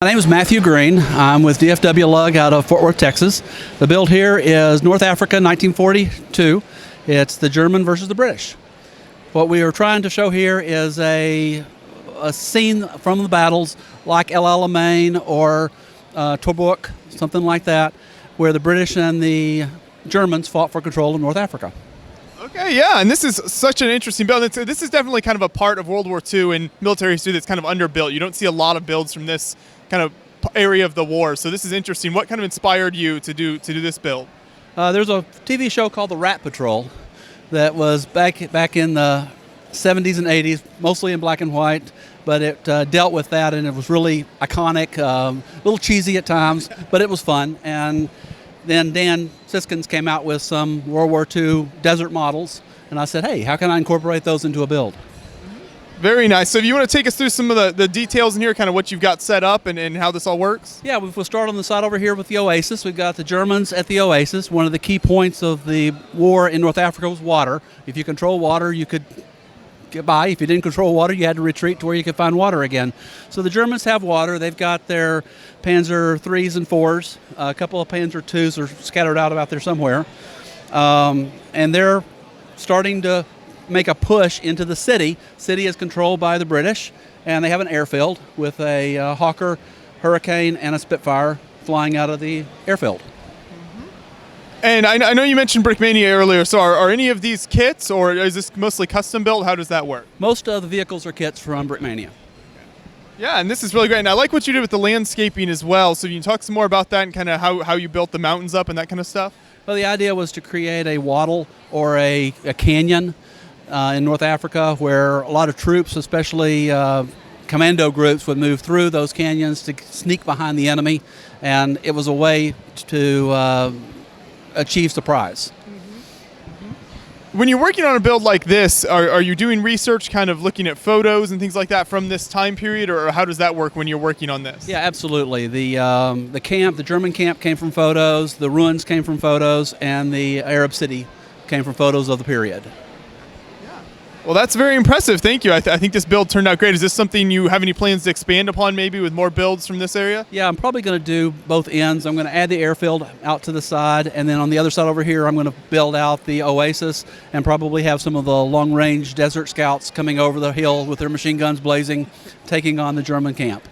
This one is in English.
My name is Matthew Greene. I'm with WWII out of Fort Worth, Texas. The build here is North Africa, 1942. It's the German versus the British. What we are trying to show here is a scene from the battles like El Alamein or Tobruk, something like that, where the British and the Germans fought for control of North Africa. Okay, yeah, and this is such an interesting build. This is definitely kind of a part of World War II and military history that's kind of underbuilt. You don't see a lot of builds from this kind of area of the war, so this is interesting. What kind of inspired you to do this build? There's a TV show called The Rat Patrol that was back in the 70s and 80s, mostly in black and white, but it dealt with that, and it was really iconic, a little cheesy at times, but it was fun. And then Dan Siskins came out with some World War II desert models, and I said, hey, how can I incorporate those into a build? Very nice. So if you want to take us through some of the details in here, kind of what you've got set up and how this all works? Yeah, we'll start on the side over here with the Oasis. We've got the Germans at the Oasis. One of the key points of the war in North Africa was water. If you control water, you could get by. If you didn't control water, you had to retreat to where you could find water again. So the Germans have water. They've got their Panzer 3s and 4s. A couple of Panzer 2s are scattered out about there somewhere. And they're starting to make a push into the city. City is controlled by the British, and they have an airfield with a Hawker, Hurricane, and a Spitfire flying out of the airfield. And I know you mentioned Brickmania earlier, so are any of these kits, or is this mostly custom built? How does that work? Most of the vehicles are kits from Brickmania. Yeah, and this is really great. And I like what you did with the landscaping as well. So you can talk some more about that and kind of how you built the mountains up and that kind of stuff? Well, the idea was to create a wattle or a canyon in North Africa where a lot of troops, especially commando groups, would move through those canyons to sneak behind the enemy, and it was a way to achieve surprise. When you're working on a build like this, are you doing research, kind of looking at photos and things like that from this time period, or how does that work when you're working on this? Yeah, absolutely. The camp, the German camp, came from photos, the ruins came from photos, and the Arab city came from photos of the period. Well, that's very impressive. Thank you. I think this build turned out great. Is this something you have any plans to expand upon, maybe with more builds from this area? Yeah, I'm probably going to do both ends. I'm going to add the airfield out to the side, and then on the other side over here, I'm going to build out the Oasis and probably have some of the long-range desert scouts coming over the hill with their machine guns blazing, taking on the German camp.